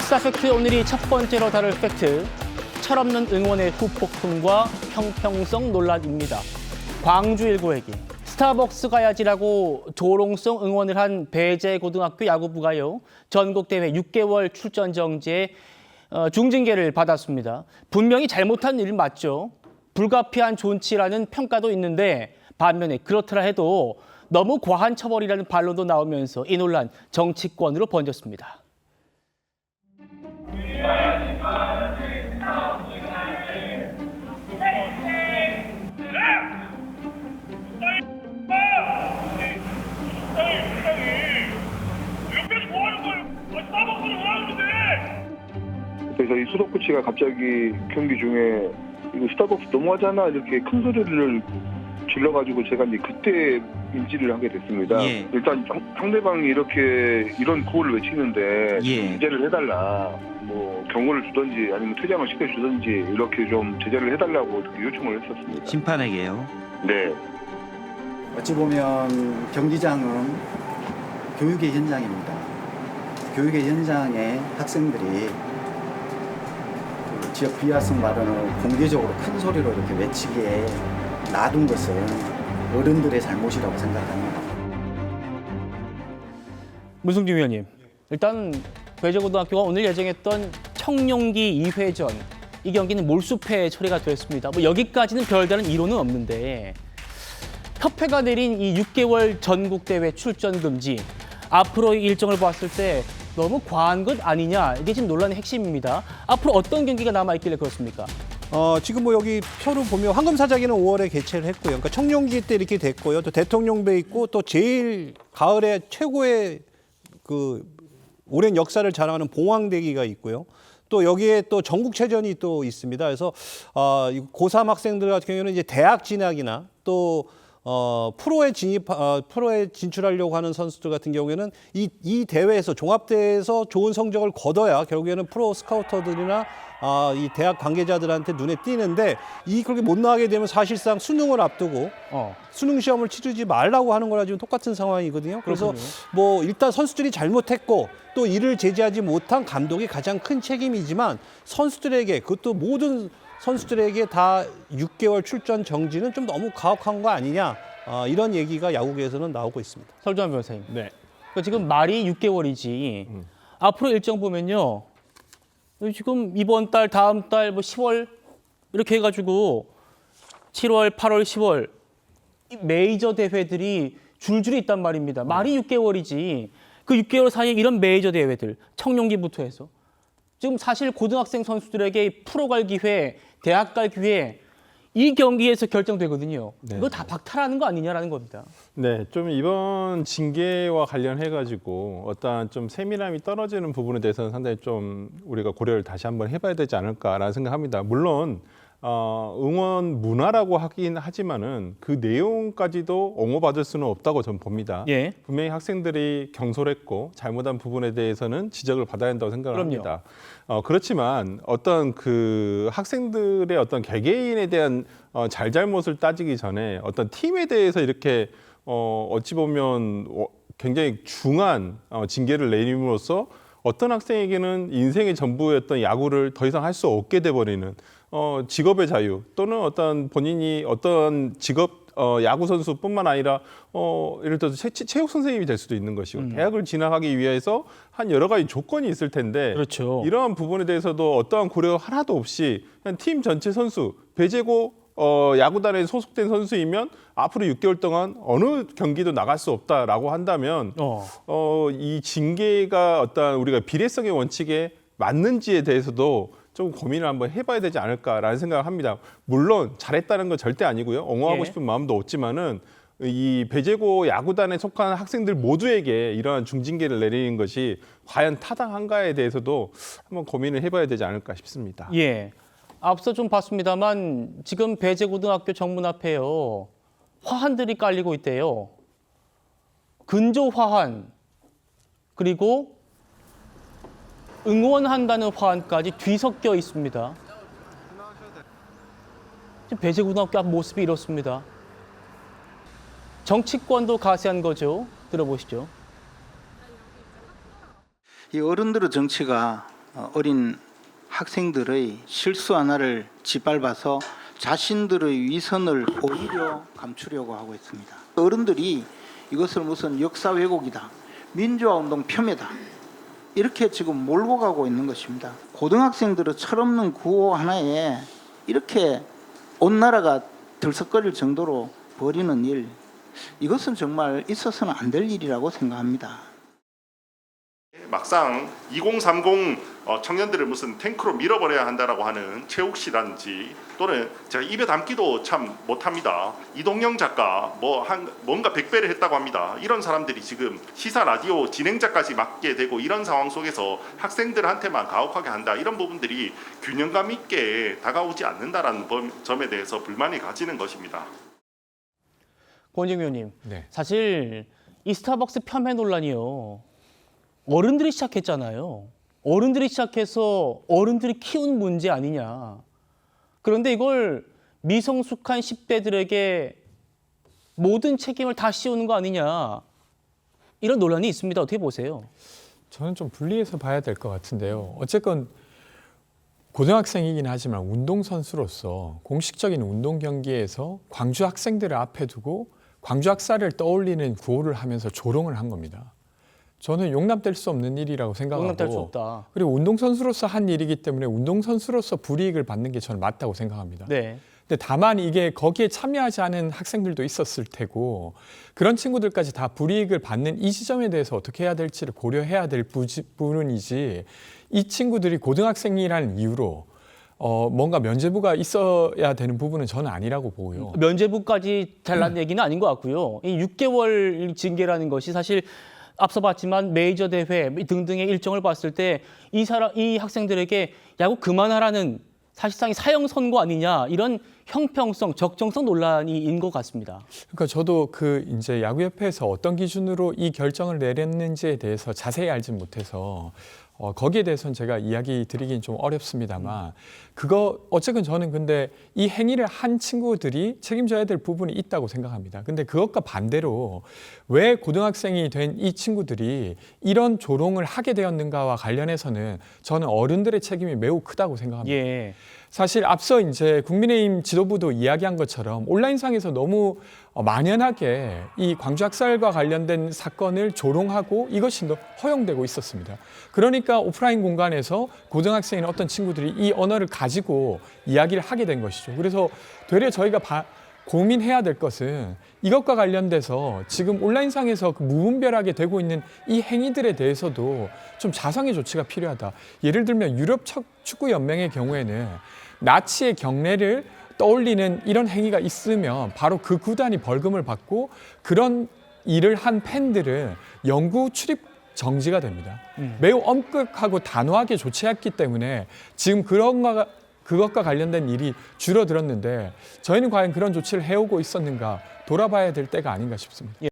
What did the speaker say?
역사 팩트 오늘이 첫 번째로 다룰 팩트. 철없는 응원의 후폭풍과 형평성 논란입니다. 광주 19에게 스타벅스 가야지라고 조롱성 응원을 한 배재고등학교 야구부가요. 전국대회 6개월 출전 정지에 중징계를 받았습니다. 분명히 잘못한 일 맞죠. 불가피한 존치라는 평가도 있는데 반면에 그렇더라 해도 너무 과한 처벌이라는 반론도 나오면서 이 논란 정치권으로 번졌습니다. 그래서 이 수도 코치가 갑자기 경기 중에 이거 스타벅스 너무하잖아 이렇게 큰 소리를 질러가지고 제가 이제 그때 인지를 하게 됐습니다. 예. 일단 상대방이 이렇게 이런 구호를 외치는데 예. 제재를 해달라, 뭐 경고를 주든지 아니면 퇴장을 시켜주든지 이렇게 좀 제재를 해달라고 요청을 했었습니다. 심판에게요. 네. 어찌 보면 경기장은 교육의 현장입니다. 교육의 현장에 학생들이 그 지역 비하성 발언을 공개적으로 큰 소리로 이렇게 외치기에 놔둔 것은 어른들의 잘못이라고 생각합니다. 문승준 위원님, 일단 배재고등학교가 오늘 예정했던 청룡기 2회전 이 경기는 몰수패 처리가 됐습니다. 뭐 여기까지는 별다른 이론은 없는데 협회가 내린 이 6개월 전국대회 출전 금지 앞으로의 일정을 봤을 때 너무 과한 것 아니냐 이게 지금 논란의 핵심입니다. 앞으로 어떤 경기가 남아있길래 그렇습니까? 지금 뭐 여기 표를 보면 황금사자기는 5월에 개최를 했고요. 그러니까 청룡기 때 이렇게 됐고요. 또 대통령배 있고 또 제일 가을에 최고의 그 오랜 역사를 자랑하는 봉황대기가 있고요. 또 여기에 또 전국체전이 또 있습니다. 그래서 고3 학생들 같은 경우에는 이제 대학 진학이나 또 프로에 진출하려고 하는 선수들 같은 경우에는 이 대회에서 종합대회에서 좋은 성적을 거둬야 결국에는 프로 스카우터들이나 이 대학 관계자들한테 눈에 띄는데 그렇게 못 나가게 되면 사실상 수능을 앞두고 수능 시험을 치르지 말라고 하는 거랑 지금 똑같은 상황이거든요. 그래서 그렇군요. 뭐 일단 선수들이 잘못했고 또 이를 제지하지 못한 감독이 가장 큰 책임이지만 선수들에게 그것도 모든 선수들에게 다 6개월 출전 정지는 좀 너무 가혹한 거 아니냐 이런 얘기가 야구계에서는 나오고 있습니다. 설주환 변호사님. 네. 그러니까 지금 말이 6개월이지 앞으로 일정 보면요. 지금 이번 달, 다음 달, 뭐 10월 이렇게 해가지고 7월, 8월, 10월 이 메이저 대회들이 줄줄이 있단 말입니다. 말이 6개월이지 그 6개월 사이에 이런 메이저 대회들 청룡기부터 해서 지금 사실 고등학생 선수들에게 프로 갈 기회, 대학 갈 기회 이 경기에서 결정되거든요. 네. 이거 다 박탈하는 거 아니냐라는 겁니다. 네, 좀 이번 징계와 관련해가지고 어떠한 좀 세밀함이 떨어지는 부분에 대해서는 상당히 좀 우리가 고려를 다시 한번 해봐야 되지 않을까라는 생각합니다. 물론 응원 문화라고 하긴 하지만은 그 내용까지도 옹호받을 수는 없다고 저는 봅니다. 예. 분명히 학생들이 경솔했고 잘못한 부분에 대해서는 지적을 받아야 한다고 생각을 그럼요. 합니다. 그렇지만 어떤 그 학생들의 어떤 개개인에 대한 잘잘못을 따지기 전에 어떤 팀에 대해서 이렇게 어찌 보면 굉장히 중한 징계를 내림으로써 어떤 학생에게는 인생의 전부였던 야구를 더 이상 할 수 없게 돼버리는 직업의 자유 또는 어떤 본인이 어떤 직업 야구 선수뿐만 아니라 예를 들어서 체육 선생님이 될 수도 있는 것이고 대학을 진학하기 위해서 한 여러 가지 조건이 있을 텐데 그렇죠. 이러한 부분에 대해서도 어떠한 고려 하나도 없이 그냥 팀 전체 선수 배제고 야구단에 소속된 선수이면 앞으로 6개월 동안 어느 경기도 나갈 수 없다라고 한다면 이 징계가 어떤 우리가 비례성의 원칙에 맞는지에 대해서도 좀 고민을 한번 해봐야 되지 않을까라는 생각을 합니다. 물론 잘했다는 건 절대 아니고요. 옹호하고 예. 싶은 마음도 없지만은 이 배제고 야구단에 속한 학생들 모두에게 이러한 중징계를 내리는 것이 과연 타당한가에 대해서도 한번 고민을 해봐야 되지 않을까 싶습니다. 예. 앞서 좀 봤습니다만 지금 배재고등학교 정문 앞에요. 화환들이 깔리고 있대요. 근조 화환 그리고 응원한다는 화환까지 뒤섞여 있습니다. 지금 배재고등학교 앞 모습이 이렇습니다. 정치권도 가세한 거죠. 들어보시죠. 이 어른들의 정치가 어린 학생들의 실수 하나를 짓밟아서 자신들의 위선을 오히려 감추려고 하고 있습니다. 어른들이 이것을 무슨 역사 왜곡이다, 민주화운동 폄훼다, 이렇게 지금 몰고 가고 있는 것입니다. 고등학생들의 철없는 구호 하나에 이렇게 온 나라가 들썩거릴 정도로 벌이는 일, 이것은 정말 있어서는 안 될 일이라고 생각합니다. 막상 2030 청년들을 무슨 탱크로 밀어버려야 한다라고 하는 최욱 씨라든지, 또는 제가 입에 담기도 참 못합니다. 이동영 작가 뭔가 백배를 했다고 합니다. 이런 사람들이 지금 시사 라디오 진행자까지 맡게 되고, 이런 상황 속에서 학생들한테만 가혹하게 한다, 이런 부분들이 균형감 있게 다가오지 않는다라는 점에 대해서 불만이 가지는 것입니다. 권지웅 의원님, 네. 사실 이 스타벅스 폄훼 논란이요, 어른들이 시작했잖아요. 어른들이 시작해서 어른들이 키운 문제 아니냐. 그런데 이걸 미성숙한 10대들에게 모든 책임을 다 씌우는 거 아니냐. 이런 논란이 있습니다. 어떻게 보세요? 저는 좀 분리해서 봐야 될 것 같은데요. 어쨌건 고등학생이긴 하지만 운동선수로서 공식적인 운동 경기에서 광주 학생들을 앞에 두고 광주 학살을 떠올리는 구호를 하면서 조롱을 한 겁니다. 저는 용납될 수 없는 일이라고 생각하고, 용납될 수 없다. 그리고 운동선수로서 한 일이기 때문에 운동선수로서 불이익을 받는 게 저는 맞다고 생각합니다. 네. 근데 다만 이게 거기에 참여하지 않은 학생들도 있었을 테고, 그런 친구들까지 다 불이익을 받는 이 지점에 대해서 어떻게 해야 될지를 고려해야 될 부분이지, 이 친구들이 고등학생이라는 이유로 뭔가 면죄부가 있어야 되는 부분은 저는 아니라고 보고요. 면죄부까지 잘난 얘기는 아닌 것 같고요. 이 6개월 징계라는 것이 사실 앞서 봤지만 메이저 대회 등등의 일정을 봤을 때 이 학생들에게 야구 그만하라는 사실상 사형 선고 아니냐, 이런 형평성, 적정성 논란인 것 같습니다. 그러니까 저도 이제 야구협회에서 어떤 기준으로 이 결정을 내렸는지에 대해서 자세히 알진 못해서 거기에 대해서는 제가 이야기 드리긴 좀 어렵습니다만, 어쨌든 저는 근데 이 행위를 한 친구들이 책임져야 될 부분이 있다고 생각합니다. 근데 그것과 반대로 왜 고등학생이 된 이 친구들이 이런 조롱을 하게 되었는가와 관련해서는 저는 어른들의 책임이 매우 크다고 생각합니다. 예. 사실 앞서 이제 국민의힘 지도부도 이야기한 것처럼 온라인상에서 너무 만연하게 이 광주 학살과 관련된 사건을 조롱하고 이것이 허용되고 있었습니다. 그러니까 오프라인 공간에서 고등학생인 어떤 친구들이 이 언어를 가지고 이야기를 하게 된 것이죠. 그래서 되려 저희가 고민해야 될 것은 이것과 관련돼서 지금 온라인상에서 무분별하게 되고 있는 이 행위들에 대해서도 좀 자성의 조치가 필요하다. 예를 들면 유럽 축구연맹의 경우에는 나치의 경례를 떠올리는 이런 행위가 있으면 바로 그 구단이 벌금을 받고, 그런 일을 한 팬들은 영구 출입 정지가 됩니다. 매우 엄격하고 단호하게 조치했기 때문에 지금 그것과 관련된 일이 줄어들었는데, 저희는 과연 그런 조치를 해오고 있었는가 돌아봐야 될 때가 아닌가 싶습니다. 예.